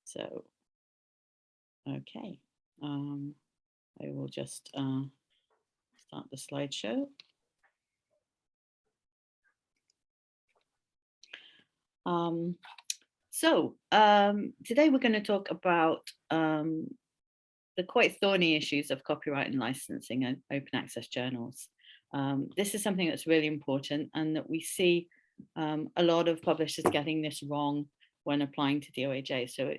So, okay, I will just start the slideshow. Today we're going to talk about the quite thorny issues of copyright and licensing and open access journals. This is something that's really important, and that we see a lot of publishers getting this wrong when applying to DOAJ. So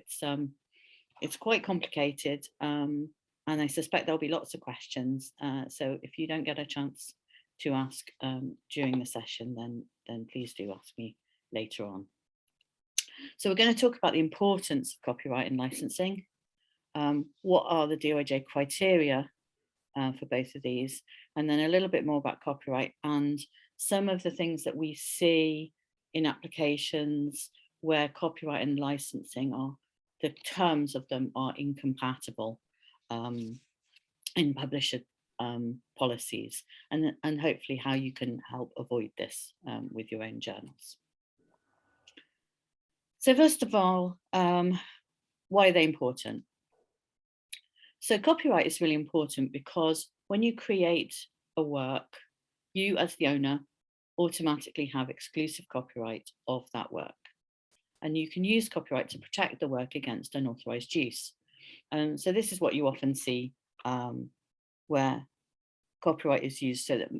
it's quite complicated, and I suspect there'll be lots of questions. So if you don't get a chance to ask during the session, then please do ask me later on. So we're going to talk about the importance of copyright and licensing. What are the DOAJ criteria for both of these, and then a little bit more about copyright and some of the things that we see in applications where copyright and licensing are, the terms of them are incompatible in publisher policies, and hopefully how you can help avoid this with your own journals. So first of all, why are they important? So copyright is really important because when you create a work, you as the owner automatically have exclusive copyright of that work. And you can use copyright to protect the work against unauthorized use. So this is what you often see where copyright is used so that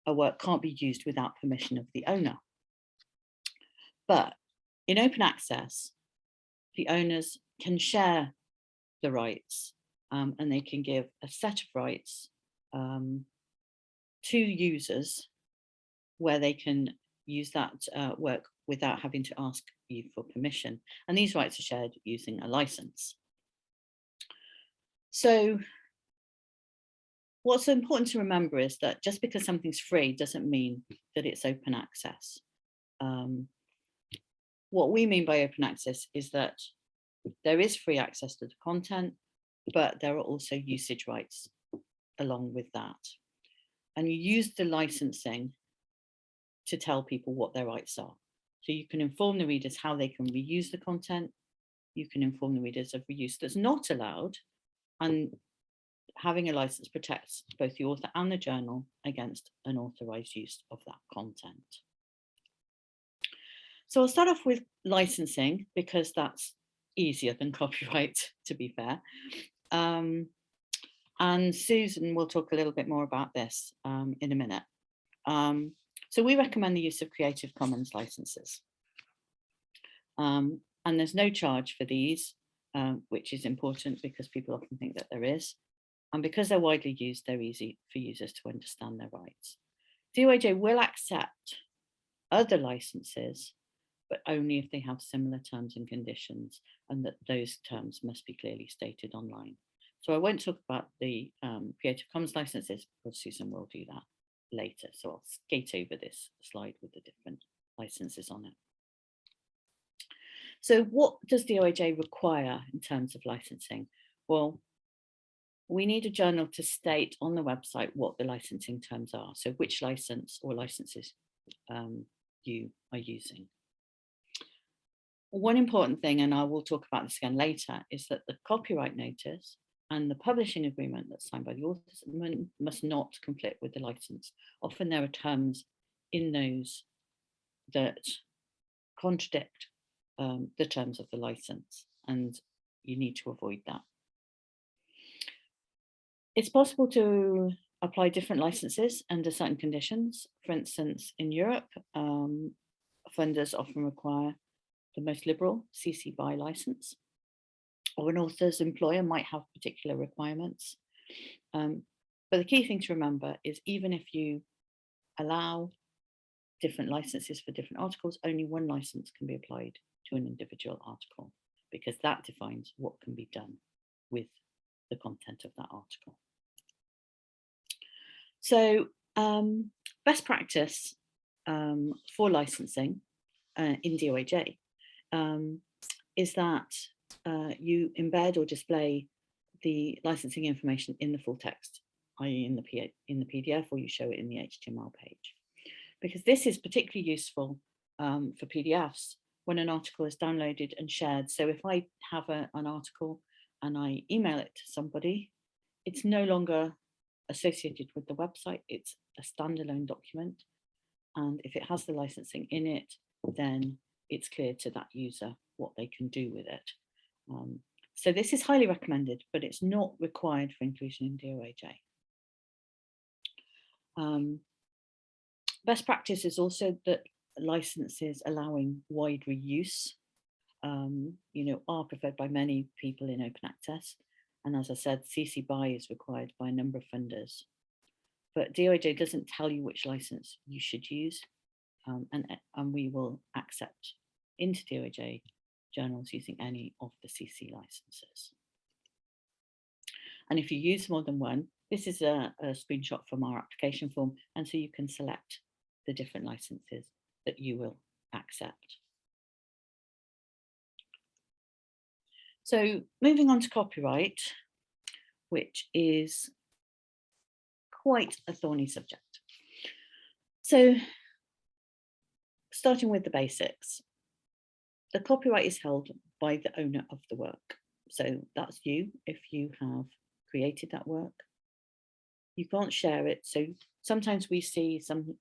a work can't be used without permission of the owner. But in open access, the owners can share the rights, and they can give a set of rights to users where they can use that work without having to ask you for permission. And these rights are shared using a license. So what's important to remember is that just because something's free doesn't mean that it's open access. What we mean by open access is that there is free access to the content, but there are also usage rights along with that. And you use the licensing to tell people what their rights are. So you can inform the readers how they can reuse the content. You can inform the readers of reuse that's not allowed. And having a license protects both the author and the journal against unauthorized use of that content. So I'll start off with licensing because that's easier than copyright, to be fair. And Susan will talk a little bit more about this in a minute. So we recommend the use of Creative Commons licenses. And there's no charge for these, which is important because people often think that there is. And because they're widely used, they're easy for users to understand their rights. DOAJ will accept other licenses, but only if they have similar terms and conditions, and that those terms must be clearly stated online. So I won't talk about the Creative Commons licenses because Susan will do that later. So I'll skate over this slide with the different licenses on it. So what does DOAJ require in terms of licensing? Well, we need a journal to state on the website what the licensing terms are. So which license or licenses you are using. One important thing, and I will talk about this again later, is that the copyright notice and the publishing agreement that's signed by the authors must not conflict with the license. Often there are terms in those that contradict the terms of the license, and you need to avoid that. It's possible to apply different licenses under certain conditions. For instance, in Europe, funders often require the most liberal CC BY license, or an author's employer might have particular requirements. But the key thing to remember is even if you allow different licenses for different articles, only one license can be applied to an individual article, because that defines what can be done with the content of that article. So best practice for licensing in DOAJ is that you embed or display the licensing information in the full text, i.e. in the PDF, or you show it in the HTML page. Because this is particularly useful for PDFs when an article is downloaded and shared. So if I have an article and I email it to somebody, it's no longer associated with the website, it's a standalone document. And if it has the licensing in it, then it's clear to that user what they can do with it. So this is highly recommended, but it's not required for inclusion in DOAJ. Best practice is also that licenses allowing wide reuse, are preferred by many people in open access. And as I said, CC BY is required by a number of funders. But DOAJ doesn't tell you which license you should use, and we will accept into DOAJ journals using any of the CC licenses. And if you use more than one, this is a screenshot from our application form, and so you can select the different licenses that you will accept. So moving on to copyright, which is quite a thorny subject. So starting with the basics, the copyright is held by the owner of the work. So that's you, if you have created that work. You can't share it. So sometimes we see some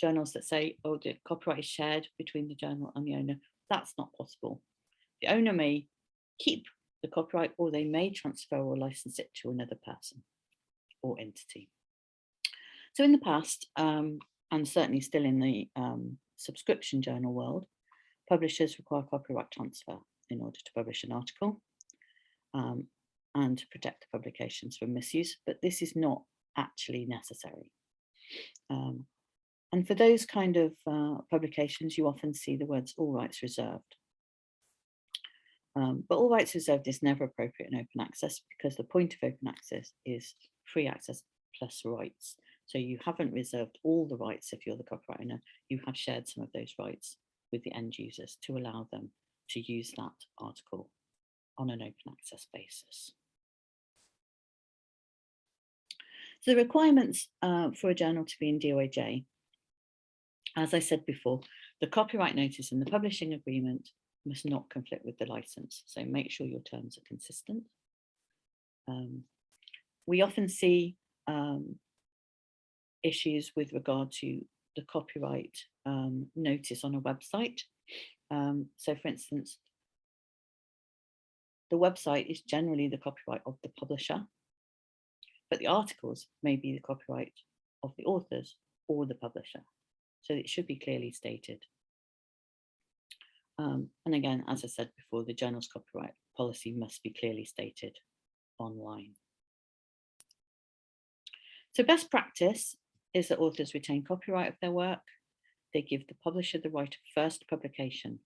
journals that say, oh, the copyright is shared between the journal and the owner. That's not possible. The owner may keep the copyright, or they may transfer or license it to another person or entity. So in the past, and certainly still in the subscription journal world, publishers require copyright transfer in order to publish an article and to protect the publications from misuse, but this is not actually necessary. And for those kind of publications, you often see the words all rights reserved. But all rights reserved is never appropriate in open access, because the point of open access is free access plus rights. So you haven't reserved all the rights if you're the copyright owner. You have shared some of those rights with the end users to allow them to use that article on an open access basis. So the requirements for a journal to be in DOAJ, as I said before, the copyright notice and the publishing agreement must not conflict with the license. So make sure your terms are consistent. We often see issues with regard to the copyright notice on a website. So for instance, the website is generally the copyright of the publisher, but the articles may be the copyright of the authors or the publisher. So it should be clearly stated. And again, as I said before, the journal's copyright policy must be clearly stated online. So best practice is that authors retain copyright of their work. They give the publisher the right of first publication.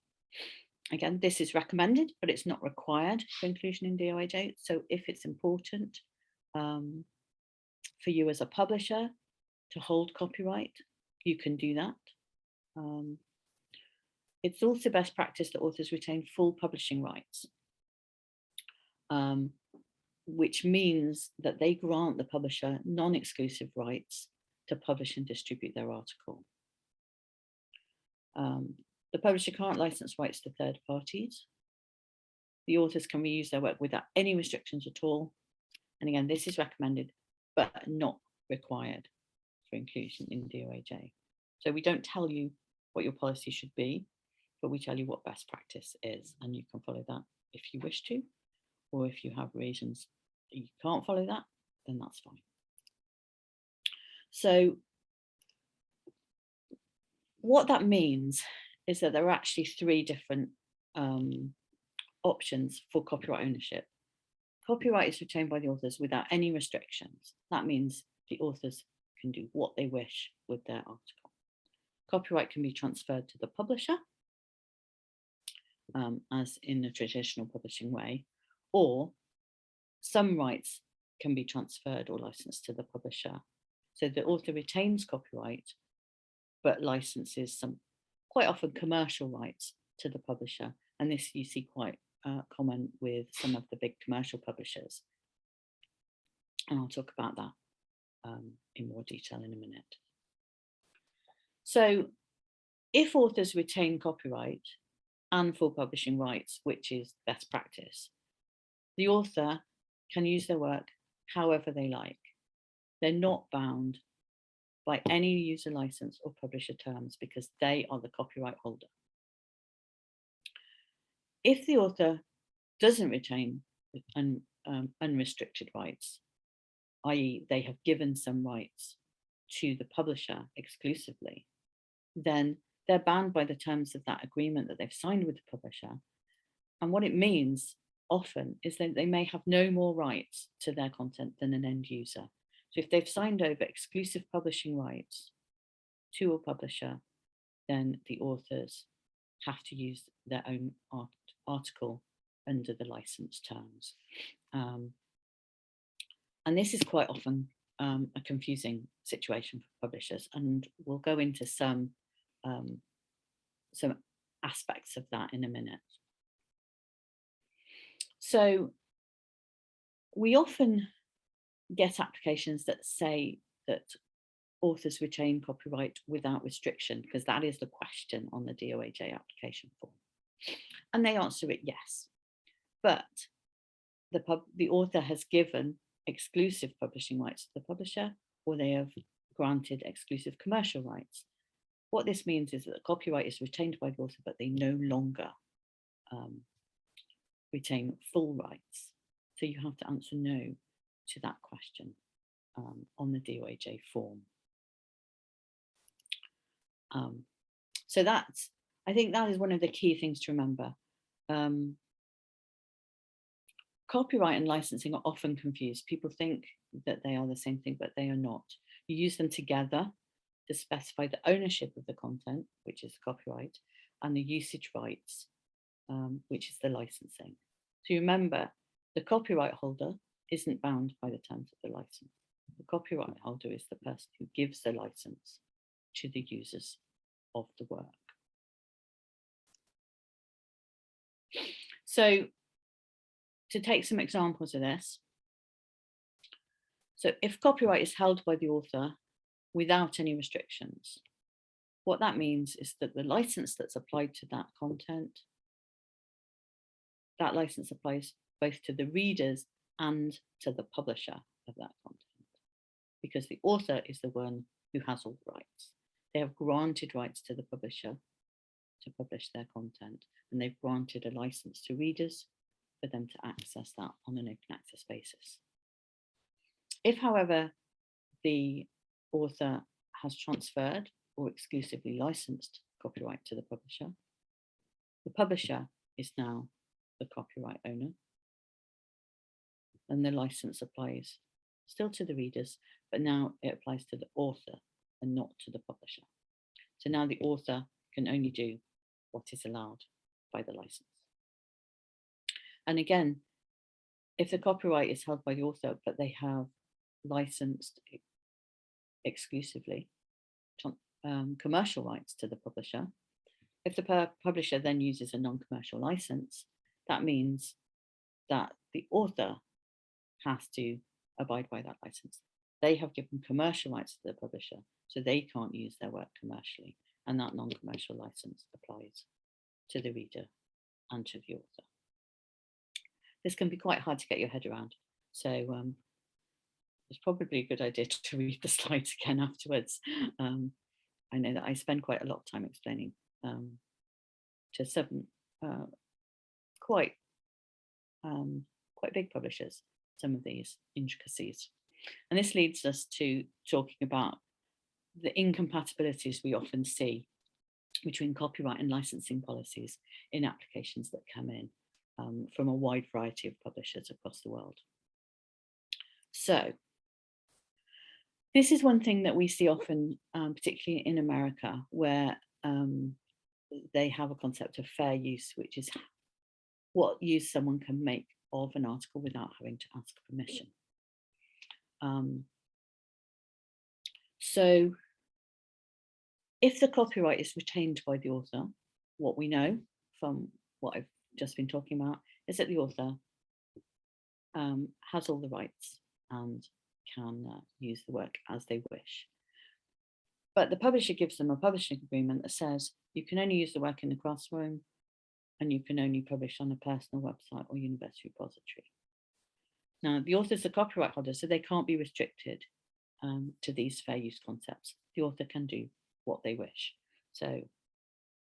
Again, this is recommended, but it's not required for inclusion in DOAJ. So if it's important for you as a publisher to hold copyright, you can do that. It's also best practice that authors retain full publishing rights, which means that they grant the publisher non-exclusive rights to publish and distribute their article. The publisher can't license rights to third parties. The authors can reuse their work without any restrictions at all. And again, this is recommended, but not required for inclusion in DOAJ. So we don't tell you what your policy should be, but we tell you what best practice is, and you can follow that if you wish to, or if you have reasons that you can't follow that, then that's fine. So what that means is that there are actually three different options for copyright ownership. Copyright is retained by the authors without any restrictions. That means the authors can do what they wish with their article. Copyright can be transferred to the publisher, as in the traditional publishing way, or some rights can be transferred or licensed to the publisher. So the author retains copyright, but licenses some quite often commercial rights to the publisher. And this you see quite common with some of the big commercial publishers. And I'll talk about that in more detail in a minute. So if authors retain copyright, and full publishing rights, which is best practice. The author can use their work however they like. They're not bound by any user license or publisher terms because they are the copyright holder. If the author doesn't retain unrestricted rights, i.e. they have given some rights to the publisher exclusively, then they're bound by the terms of that agreement that they've signed with the publisher. And what it means often is that they may have no more rights to their content than an end user. So if they've signed over exclusive publishing rights to a publisher, then the authors have to use their own article under the license terms. And this is quite often a confusing situation for publishers, and we'll go into some aspects of that in a minute. So we often get applications that say that authors retain copyright without restriction, because that is the question on the DOAJ application form. And they answer it yes, but the author has given exclusive publishing rights to the publisher, or they have granted exclusive commercial rights. What this means is that the copyright is retained by the author, but they no longer retain full rights. So you have to answer no to that question on the DOAJ form. So I think that is one of the key things to remember. Copyright and licensing are often confused. People think that they are the same thing, but they are not. You use them together to specify the ownership of the content, which is the copyright, and the usage rights, which is the licensing. So remember, the copyright holder isn't bound by the terms of the license. The copyright holder is the person who gives the license to the users of the work. So to take some examples of this, so if copyright is held by the author without any restrictions, what that means is that the license that's applied to that content, that license applies both to the readers and to the publisher of that content, because the author is the one who has all the rights. They have granted rights to the publisher to publish their content, and they've granted a license to readers for them to access that on an open access basis. If, however, the author has transferred or exclusively licensed copyright to the publisher is now the copyright owner, and the license applies still to the readers, but now it applies to the author and not to the publisher. So now the author can only do what is allowed by the license. And again, if the copyright is held by the author, but they have licensed exclusively commercial rights to the publisher, if the publisher then uses a non-commercial license, that means that the author has to abide by that license. They have given commercial rights to the publisher, so they can't use their work commercially, and that non-commercial license applies to the reader and to the author. This can be quite hard to get your head around, so it's probably a good idea to read the slides again afterwards. I know that I spend quite a lot of time explaining to some quite big publishers some of these intricacies. And this leads us to talking about the incompatibilities we often see between copyright and licensing policies in applications that come in from a wide variety of publishers across the world. So this is one thing that we see often, particularly in America, where they have a concept of fair use, which is what use someone can make of an article without having to ask permission. So if the copyright is retained by the author, what we know from what I've just been talking about is that the author has all the rights and can use the work as they wish. But the publisher gives them a publishing agreement that says you can only use the work in the classroom, and you can only publish on a personal website or university repository. Now, the author's a copyright holder, so they can't be restricted to these fair use concepts. The author can do what they wish. So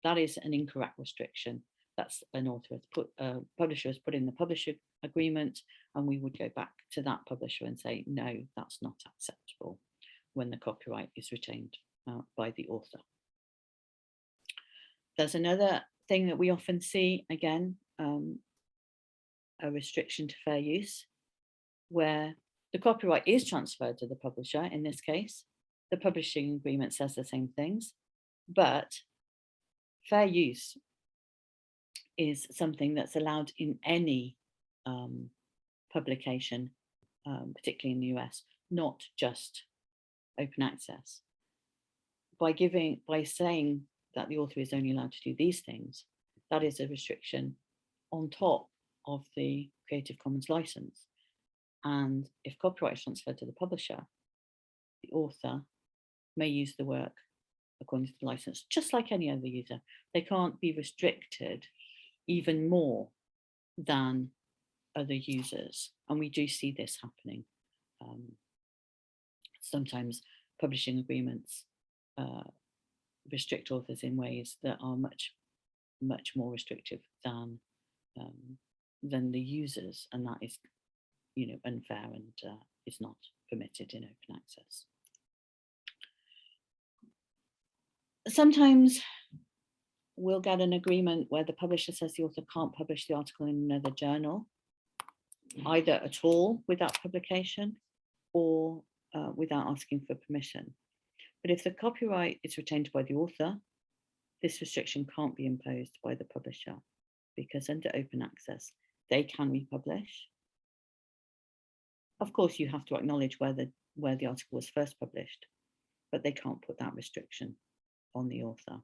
that is an incorrect restriction. That's an author has put, publisher has put in the publisher agreement, and we would go back to that publisher and say, no, that's not acceptable when the copyright is retained by the author. There's another thing that we often see, again, a restriction to fair use, where the copyright is transferred to the publisher. In this case, the publishing agreement says the same things, but fair use is something that's allowed in any publication, particularly in the US, not just open access. By saying that the author is only allowed to do these things, that is a restriction on top of the Creative Commons license. And if copyright is transferred to the publisher, the author may use the work according to the license, just like any other user. They can't be restricted even more than other users. And we do see this happening. Sometimes publishing agreements restrict authors in ways that are much more restrictive than the users, and that is, unfair and is not permitted in open access. Sometimes we'll get an agreement where the publisher says the author can't publish the article in another journal, either at all without publication or without asking for permission. But if the copyright is retained by the author, this restriction can't be imposed by the publisher, because under open access, they can republish. Of course, you have to acknowledge where the article was first published, but they can't put that restriction on the author.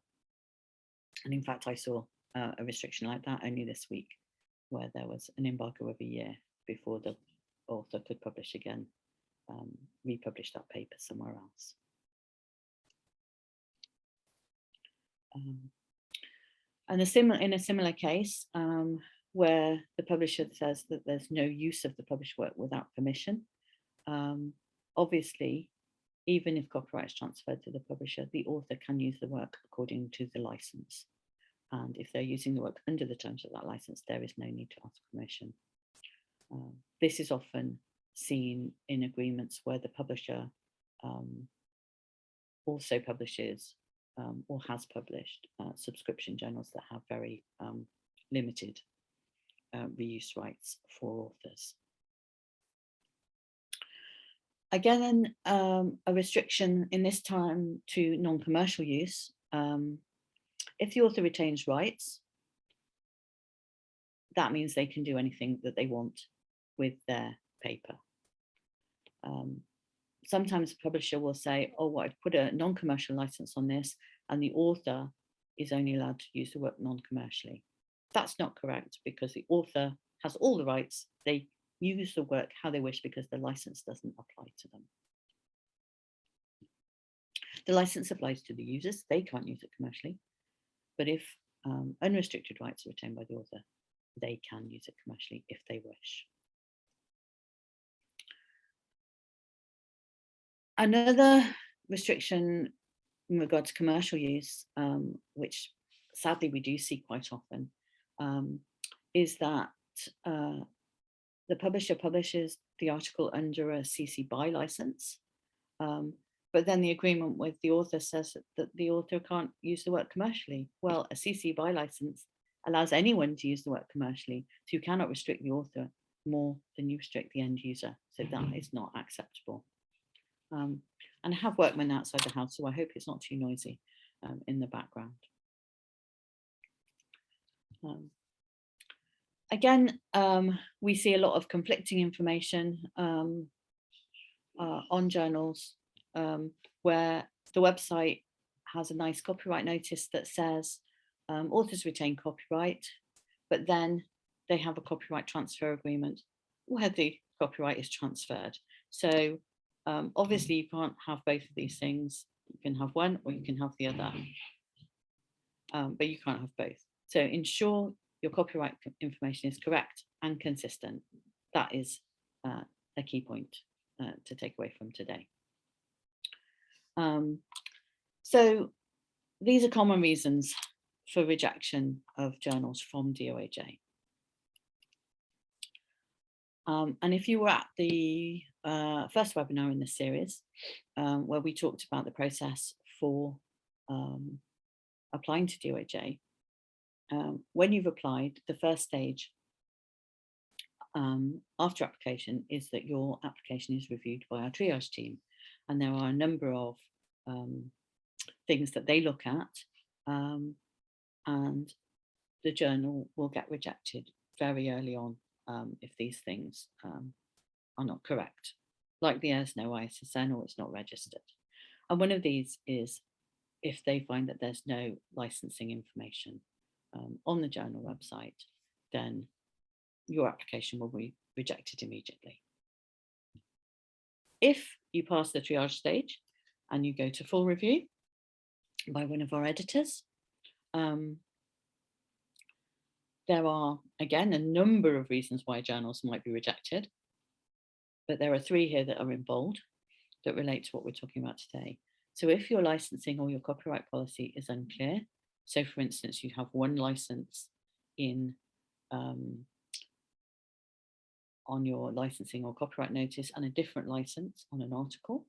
And in fact, I saw a restriction like that only this week, where there was an embargo of a year before the author could publish again, republish that paper somewhere else. And in a similar case, where the publisher says that there's no use of the published work without permission, obviously, even if copyright is transferred to the publisher, the author can use the work according to the license. And if they're using the work under the terms of that license, there is no need to ask permission. This is often seen in agreements where the publisher also publishes or has published subscription journals that have very limited reuse rights for authors. Again, a restriction in this time to non-commercial use. If the author retains rights, that means they can do anything that they want with their paper. Sometimes a publisher will say, oh, well, I've put a non-commercial license on this, and the author is only allowed to use the work non-commercially. That's not correct, because the author has all the rights. They use the work how they wish because the license doesn't apply to them. The license applies to the users. They can't use it commercially. But if unrestricted rights are retained by the author, they can use it commercially if they wish. Another restriction in regard to commercial use, which sadly we do see quite often, is that the publisher publishes the article under a CC BY license, but then the agreement with the author says that the author can't use the work commercially. Well, a CC BY license allows anyone to use the work commercially, so you cannot restrict the author more than you restrict the end user, so that is not acceptable. And I have workmen outside the house, so I hope it's not too noisy in the background. Again, we see a lot of conflicting information on journals where the website has a nice copyright notice that says authors retain copyright, but then they have a copyright transfer agreement where the copyright is transferred. So obviously you can't have both of these things. You can have one or you can have the other, but you can't have both. So ensure your copyright information is correct and consistent. That is a key point to take away from today. So these are common reasons for rejection of journals from DOAJ. And if you were at the first webinar in this series, where we talked about the process for applying to DOAJ, when you've applied, the first stage after application is that your application is reviewed by our triage team. And there are a number of things that they look at, and the journal will get rejected very early on if these things are not correct, like there's no ISSN or it's not registered. And one of these is if they find that there's no licensing information on the journal website, then your application will be rejected immediately. If you pass the triage stage and you go to full review by one of our editors, there are, again, a number of reasons why journals might be rejected, but there are 3 here that are in bold that relate to what we're talking about today. So if your licensing or your copyright policy is unclear, so for instance, you have one license in on your licensing or copyright notice and a different license on an article,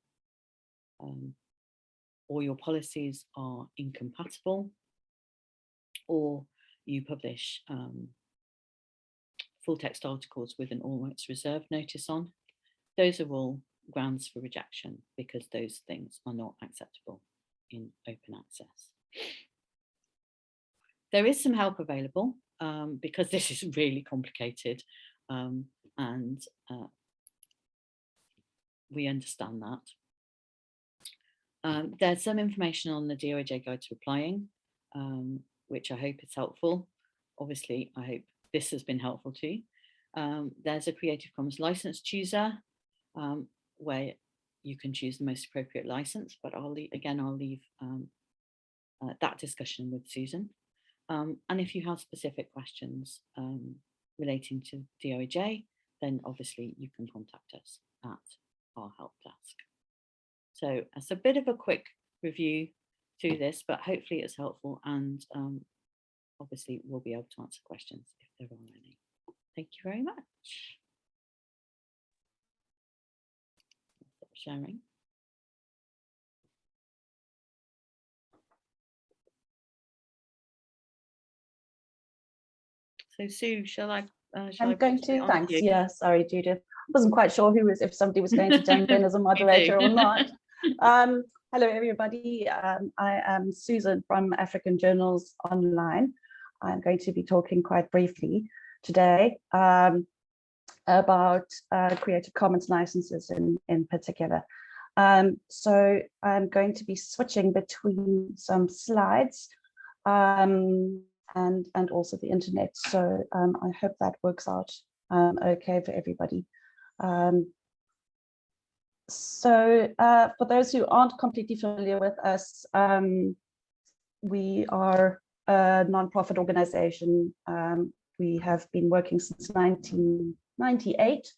or your policies are incompatible, or you publish full text articles with an all rights reserved notice on, those are all grounds for rejection because those things are not acceptable in open access. There is some help available because this is really complicated, and we understand that. There's some information on the DOAJ Guide to Applying, which I hope is helpful. Obviously, I hope this has been helpful too. There's a Creative Commons license chooser where you can choose the most appropriate license, but I'll leave that discussion with Susan. And if you have specific questions relating to DOAJ, then obviously you can contact us at our help desk. So it's a bit of a quick review through this, but hopefully it's helpful, and obviously we'll be able to answer questions if there are any. Thank you very much. Stop sharing. So Sue, shall I? I'm going to, thanks. Yeah, sorry, Judith. I wasn't quite sure if somebody was going to jump in as a moderator or not. Hello, everybody. I am Susan from African Journals Online. I'm going to be talking quite briefly today about Creative Commons licenses in particular. So I'm going to be switching between some slides and also the internet. So I hope that works out okay for everybody. So for those who aren't completely familiar with us, we are a non-profit organization. We have been working since 1998,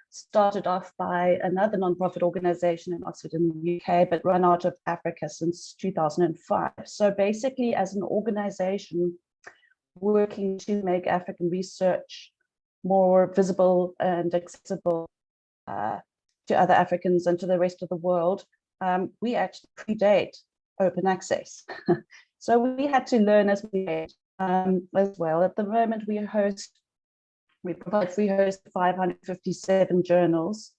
started off by another non-profit organization in Oxford in the UK, but run out of Africa since 2005. So basically, as an organization working to make African research more visible and accessible to other Africans and to the rest of the world, we actually predate open access. So we had to learn as we went as well. At the moment, we provide free host to 557 journals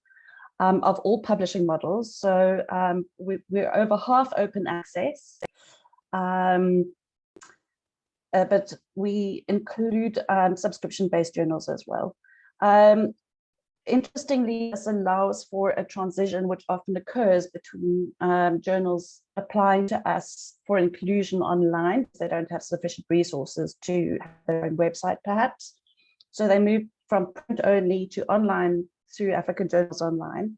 of all publishing models. So we're over half open access, but we include subscription-based journals as well. Interestingly, this allows for a transition which often occurs between journals applying to us for inclusion online. They don't have sufficient resources to have their own website, perhaps. So they move from print only to online through African Journals Online,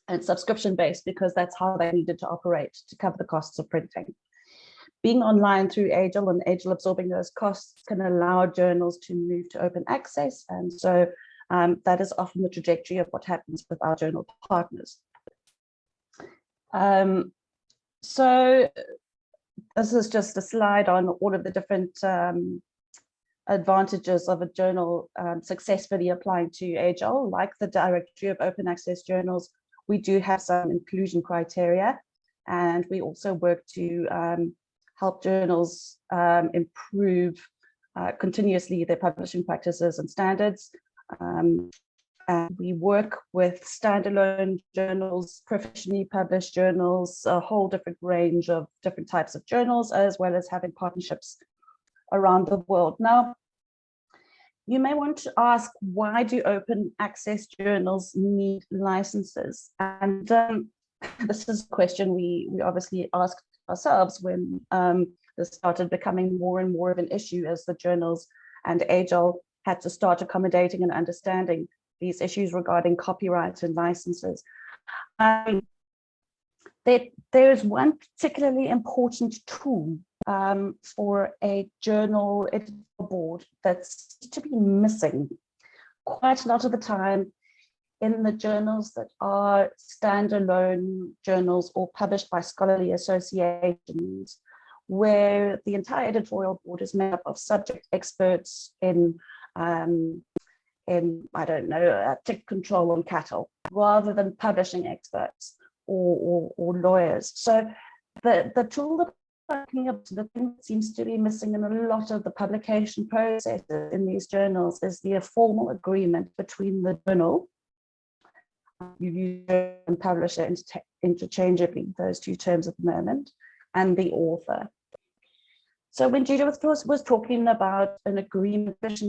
and subscription-based because that's how they needed to operate to cover the costs of printing. being online through AJOL and AJOL absorbing those costs can allow journals to move to open access. And so that is often the trajectory of what happens with our journal partners. So this is just a slide on all of the different advantages of a journal successfully applying to AJOL. Like the Directory of Open Access Journals, we do have some inclusion criteria, and we also work to help journals improve continuously their publishing practices and standards. And we work with standalone journals, professionally published journals, a whole different range of different types of journals, as well as having partnerships around the world. Now, you may want to ask, why do open access journals need licenses? And this is a question we obviously asked ourselves when this started becoming more and more of an issue as the journals and AJOL had to start accommodating and understanding these issues regarding copyright and licenses. There's one particularly important tool for a journal editorial board that's to be missing quite a lot of the time in the journals that are standalone journals or published by scholarly associations, where the entire editorial board is made up of subject experts in I don't know, tick control on cattle, rather than publishing experts or lawyers. So the tool that I'm looking up to, the thing that seems to be missing in a lot of the publication processes in these journals is the formal agreement between the journal, you use and publisher interchangeably, those two terms at the moment, and the author. So when Judith was talking about an agreement, this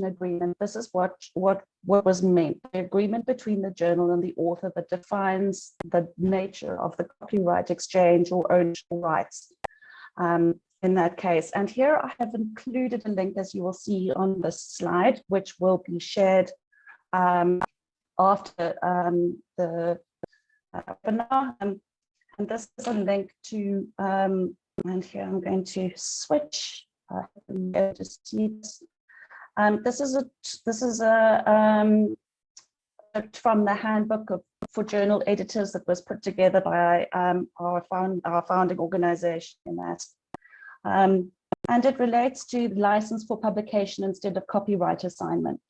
is what was meant, the agreement between the journal and the author that defines the nature of the copyright exchange or ownership rights in that case. And here I have included a link, as you will see on this slide, which will be shared after the webinar. And this is a link to and here I'm going to switch to see this. This is a from the handbook for journal editors that was put together by our founding organization in that. And it relates to license for publication instead of copyright assignment.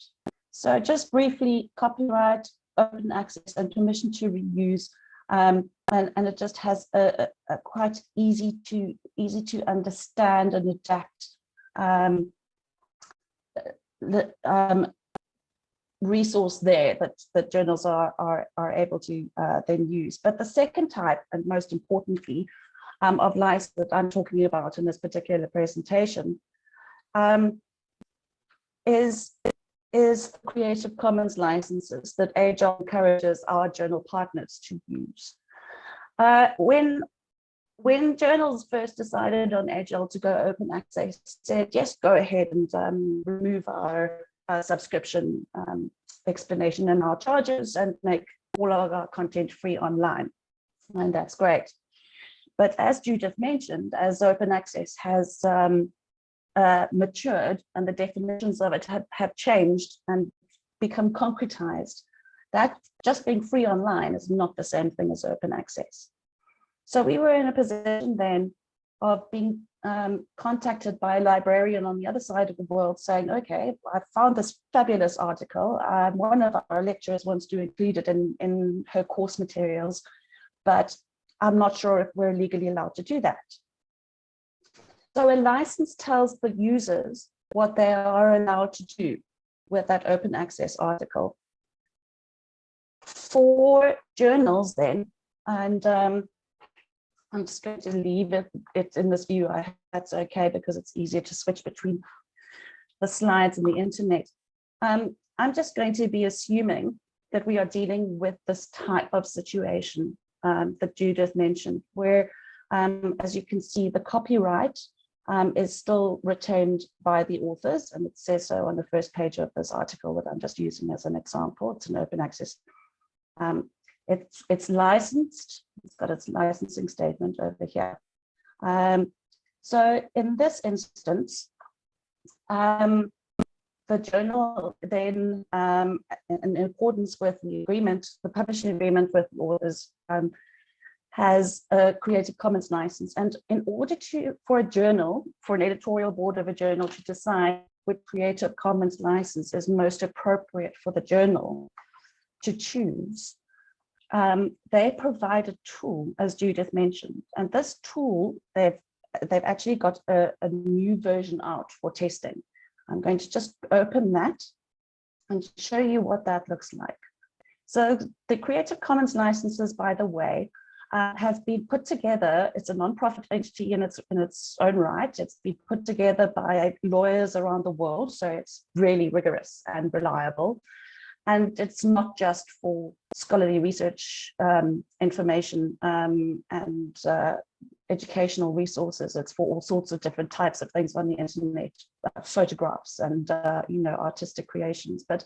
So just briefly, copyright, open access, and permission to reuse. And it just has a quite easy to understand and adapt resource there that journals are able to then use. But the second type, and most importantly, of license that I'm talking about in this particular presentation is the Creative Commons licenses that AJOL encourages our journal partners to use. When journals first decided on AJOL to go open access, said, yes, go ahead and remove our subscription explanation and our charges and make all of our content free online. And that's great. But as Judith mentioned, as open access has matured and the definitions of it have changed and become concretized, that just being free online is not the same thing as open access. So we were in a position then of being contacted by a librarian on the other side of the world saying, okay, I found this fabulous article. One of our lecturers wants to include it in her course materials, but I'm not sure if we're legally allowed to do that. So a license tells the users what they are allowed to do with that open access article. For journals then, and I'm just going to leave it in this view. That's okay, because it's easier to switch between the slides and the internet. I'm just going to be assuming that we are dealing with this type of situation that Judith mentioned, where, as you can see, the copyright is still retained by the authors, and it says so on the first page of this article that I'm just using as an example. It's an open access. It's licensed. It's got its licensing statement over here. So in this instance, the journal then, in accordance with the agreement, the publishing agreement with the authors, has a Creative Commons license. And in order for an editorial board of a journal to decide which Creative Commons license is most appropriate for the journal to choose, they provide a tool, as Judith mentioned. And this tool, they've actually got a new version out for testing. I'm going to just open that and show you what that looks like. So the Creative Commons licenses, by the way, have been put together. It's a non-profit entity in its own right. It's been put together by lawyers around the world, so it's really rigorous and reliable. And it's not just for scholarly research, information, and educational resources. It's for all sorts of different types of things on the internet, photographs and artistic creations. But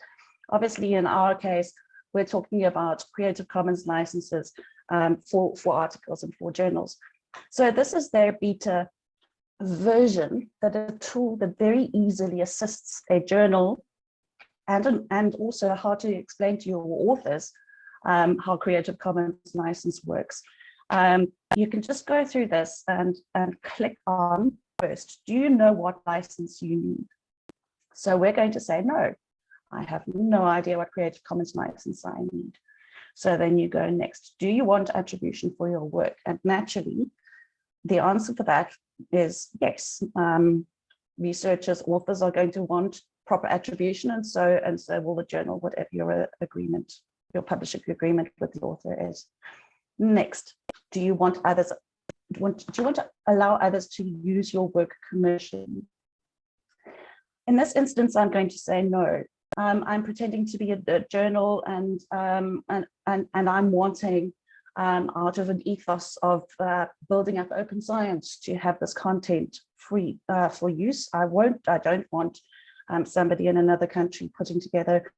obviously, in our case, we're talking about Creative Commons licenses for articles and for journals. So this is their beta version, that a tool that very easily assists a journal and also how to explain to your authors how Creative Commons license works. You can just go through this and click on first. Do you know what license you need? So we're going to say no. I have no idea what Creative Commons license I need. So then you go next. Do you want attribution for your work? And naturally, the answer for that is yes. Researchers, authors are going to want proper attribution, and so will the journal, whatever your agreement, your publishing agreement with the author is. Next, do you want others? Do you want to allow others to use your work commercially? In this instance, I'm going to say no. I'm pretending to be a journal, and I'm wanting, out of an ethos of building up open science, to have this content free for use. I don't want somebody in another country putting together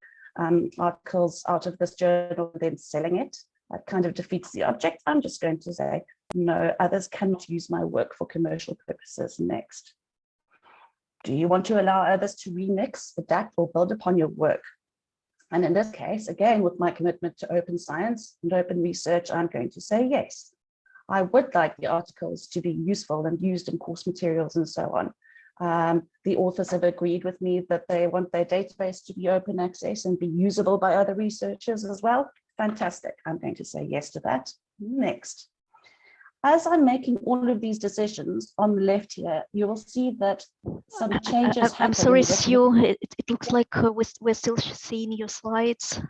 articles out of this journal and then selling it. That kind of defeats the object. I'm just going to say no, others cannot use my work for commercial purposes. Next. Do you want to allow others to remix, adapt, or build upon your work? And in this case, again, with my commitment to open science and open research, I'm going to say yes. I would like the articles to be useful and used in course materials and so on. The authors have agreed with me that they want their database to be open access and be usable by other researchers as well. Fantastic. I'm going to say yes to that. Next. As I'm making all of these decisions on the left here, you will see that some changes happen. I'm sorry, Sue, it looks like we're still seeing your slides,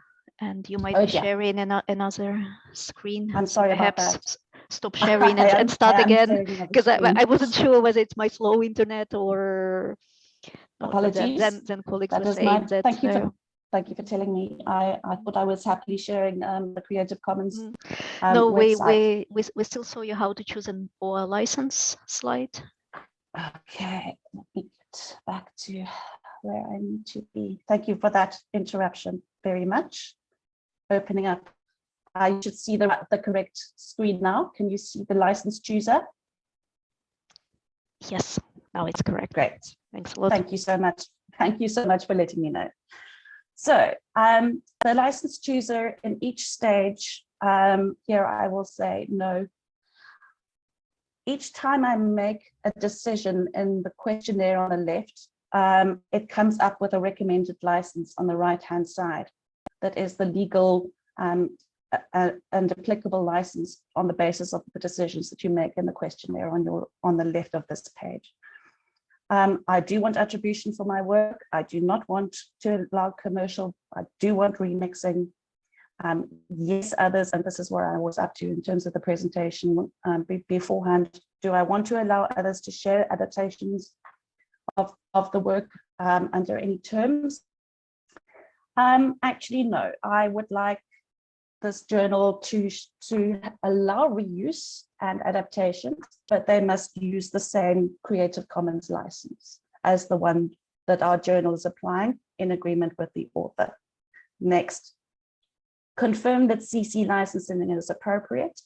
and you might be sharing another screen. I'm sorry about that. Perhaps stop sharing and start again, because I wasn't sure whether it's my slow internet or apologies. Then colleagues were saying that. Thank you for telling me. I thought I was happily sharing the Creative Commons. No, website. we still saw you how to choose an OR license slide. Okay, let me get back to where I need to be. Thank you for that interruption very much. Opening up. I should see the correct screen now. Can you see the license chooser? Yes, now it's correct. Great. Thanks a lot. Thank you so much. Thank you so much for letting me know. So the license chooser in each stage, here I will say no. Each time I make a decision in the questionnaire on the left, it comes up with a recommended license on the right-hand side. That is the legal and applicable license on the basis of the decisions that you make in the questionnaire on the left of this page. I do want attribution for my work. I do not want to allow commercial. I do want remixing. Yes, others, and this is where I was up to in terms of the presentation beforehand. Do I want to allow others to share adaptations of the work under any terms? Actually, no. I would like this journal to allow reuse and adaptation, but they must use the same Creative Commons license as the one that our journal is applying in agreement with the author. Next, confirm that CC licensing is appropriate.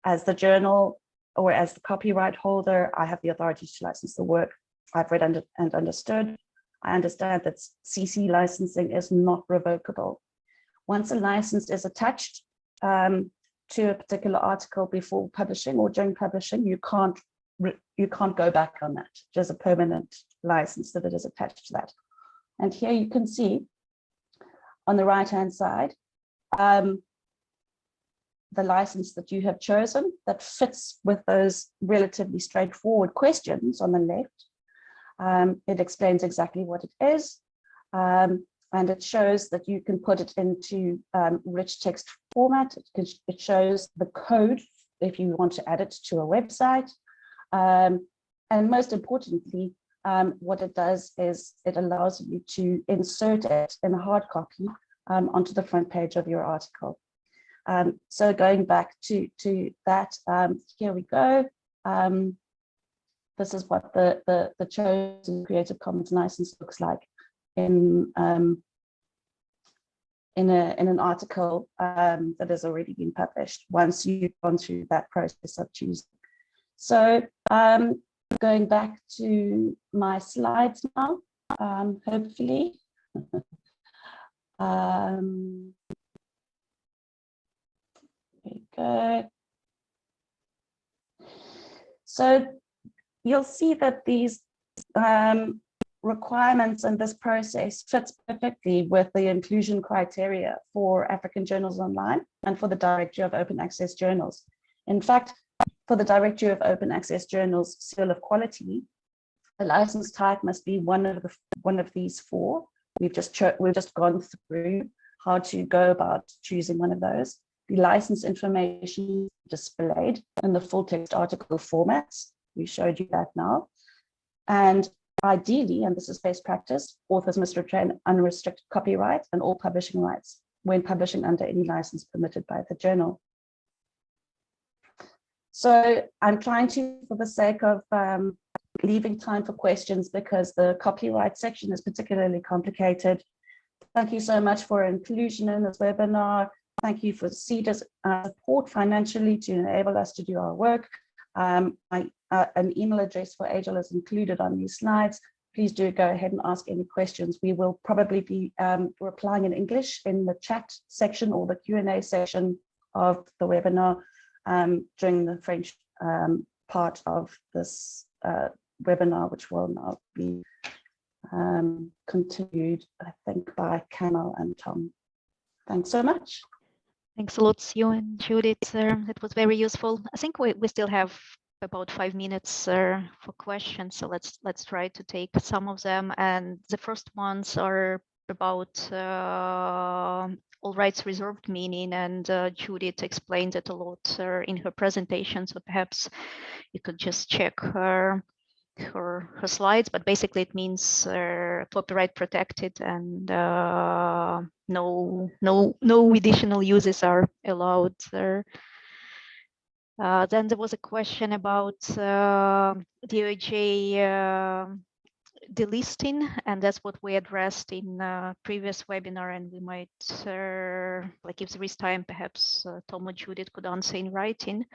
As the journal, or as the copyright holder, I have the authority to license the work I've read and understood. I understand that CC licensing is not revocable. Once a license is attached to a particular article before publishing or during publishing, you can't go back on that. There's a permanent license that is attached to that. And here you can see on the right-hand side, the license that you have chosen that fits with those relatively straightforward questions on the left. It explains exactly what it is, and it shows that you can put it into rich text format. It shows the code if you want to add it to a website. And most importantly, what it does is it allows you to insert it in a hard copy onto the front page of your article. So going back to that, here we go. This is what the chosen Creative Commons license looks like in an article that has already been published once you've gone through that process of choosing. So going back to my slides now, hopefully. There you go. So you'll see that these requirements in this process fits perfectly with the inclusion criteria for African Journals Online and for the Directory of Open Access Journals. In fact, for the Directory of Open Access Journals seal of quality, the license type must be one of these four. We've just gone through how to go about choosing one of those. The license information displayed in the full text article formats. We showed you that now. And ideally, and this is best practice, authors must retain unrestricted copyright and all publishing rights when publishing under any license permitted by the journal. So I'm trying to, for the sake of leaving time for questions, because the copyright section is particularly complicated. Thank you so much for inclusion in this webinar. Thank you for CEDA's support financially to enable us to do our work. An email address for AJOL is included on these slides. Please do go ahead and ask any questions. We will probably be replying in English in the chat section or the Q&A section of the webinar during the French part of this webinar, which will now be continued, I think, by Kamal and Tom. Thanks so much. Thanks a lot, Sue and Judith. It was very useful. I think we still have about 5 minutes for questions, so let's try to take some of them. And the first ones are about all rights reserved meaning, and Judith explained it a lot in her presentation, so perhaps you could just check her slides, but basically it means copyright protected and no additional uses are allowed there. Then there was a question about DOAJ delisting, and that's what we addressed in previous webinar, and we might, like if there is time, perhaps Tom or Judith could answer in writing.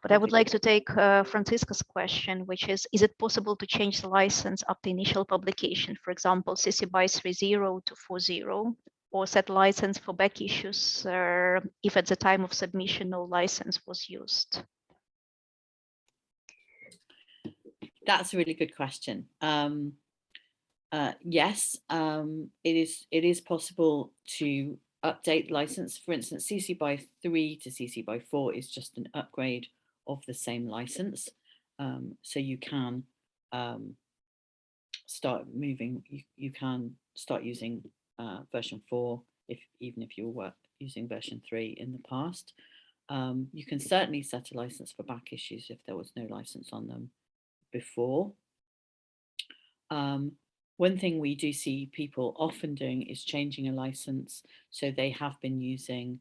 But I would like to take Francisca's question, which is it possible to change the license after initial publication, for example, CC BY 3.0 to 4.0, or set license for back issues if at the time of submission no license was used? That's a really good question. Yes, it is possible to update license. For instance, CC BY 3 to CC BY 4 is just an upgrade of the same license. So you can start moving. You can start using version 4 even if you were using version 3 in the past. You can certainly set a license for back issues if there was no license on them before. One thing we do see people often doing is changing a license. So they have been using,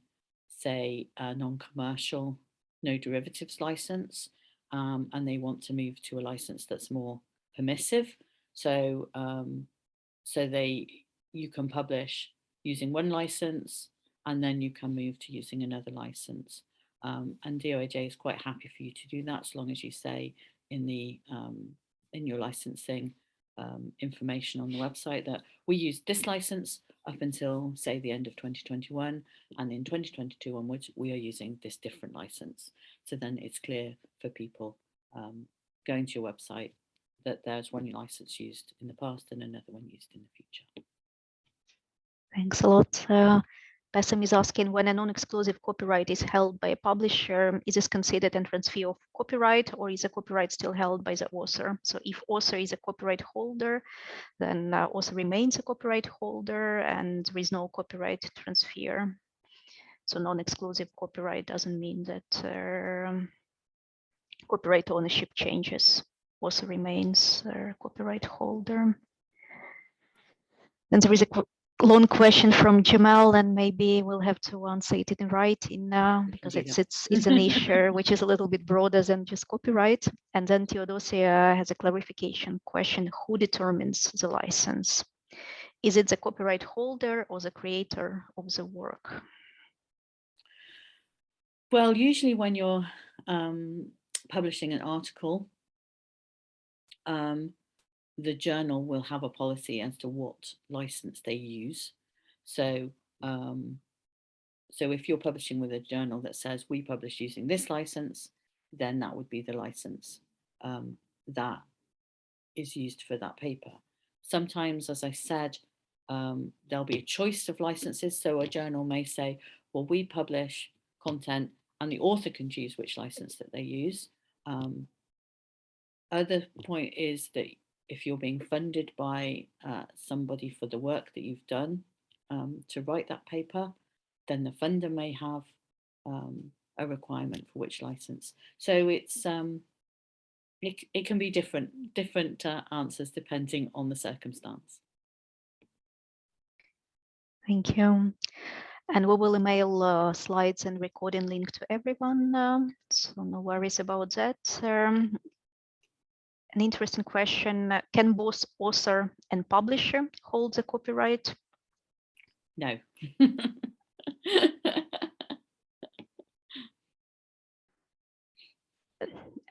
say, a non-commercial, no derivatives license, and they want to move to a license that's more permissive. So, you can publish using one license, and then you can move to using another license. And DOAJ is quite happy for you to do that, as long as you say in your licensing information on the website that we use this license up until, say, the end of 2021, and in 2022 onwards we are using this different license. So then it's clear for people going to your website that there's one license used in the past and another one used in the future. Thanks a lot. Bassem is asking, when a non-exclusive copyright is held by a publisher, is this considered a transfer of copyright, or is the copyright still held by the author? So if author is a copyright holder, then author remains a copyright holder and there is no copyright transfer. So non-exclusive copyright doesn't mean that copyright ownership changes. Author remains a copyright holder. Then there is a long question from Jamal, and maybe we'll have to answer it in writing because it's an issue which is a little bit broader than just copyright. And then Theodosia has a clarification question: who determines the license? Is it the copyright holder or the creator of the work? Well, usually when you're publishing an article, the journal will have a policy as to what license they use. So, so if you're publishing with a journal that says we publish using this license, then that would be the license that is used for that paper. Sometimes, as I said, there'll be a choice of licenses. So a journal may say, well, we publish content and the author can choose which license that they use. Other point is that if you're being funded by somebody for the work that you've done to write that paper, then the funder may have a requirement for which license. So it's it can be different answers depending on the circumstance. Thank you. And we will email slides and recording link to everyone, so no worries about that. An interesting question, can both author and publisher hold the copyright? No.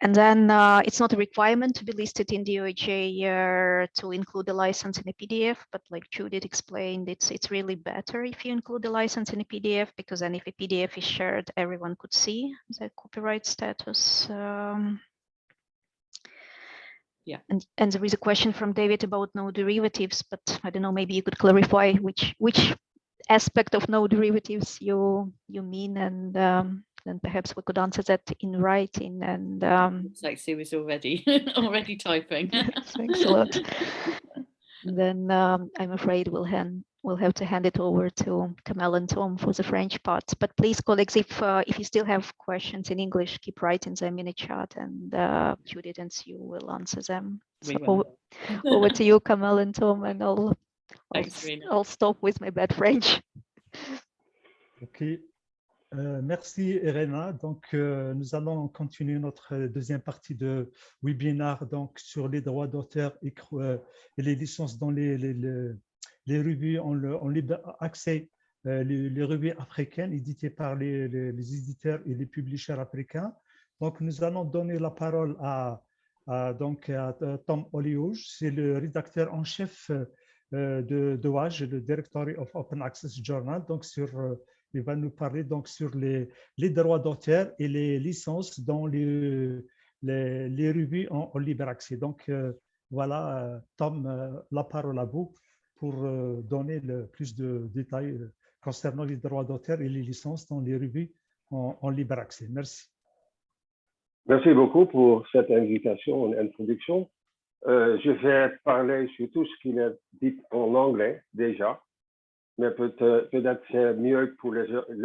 And then it's not a requirement to be listed in DOAJ to include the license in a PDF, but like Judith explained, it's really better if you include the license in a PDF, because then if a PDF is shared, everyone could see the copyright status. Yeah. And there is a question from David about no derivatives, but I don't know, maybe you could clarify which aspect of no derivatives you mean, and then perhaps we could answer that in writing. And looks like Sue is already typing. Thanks a lot. Then I'm afraid we'll have to hand it over to Kamel and Tom for the French part. But please, colleagues, if you still have questions in English, keep writing them in the chat, and Judith and Sue will answer them. So over to you, Kamel and Tom, and I'll stop with my bad French. OK. Merci, Irena. Donc, nous allons continuer notre deuxième partie de webinaire donc, sur les droits d'auteur et les licences dans les revues en libre accès, les revues africaines éditées par les éditeurs et les publishers africains. Donc, nous allons donner la parole à Tom Oliouge, c'est le rédacteur en chef de DOAJ, le Directory of Open Access Journal, donc il va nous parler donc sur les droits d'auteur et les licences dans les revues en libre accès. Donc voilà, Tom, la parole à vous pour donner le plus de détails concernant les droits d'auteur et les licences dans les revues en libre accès. Merci. Merci beaucoup pour cette invitation et introduction. Je vais parler sur tout ce qu'il est dit en anglais déjà, mais peut-être c'est mieux pour les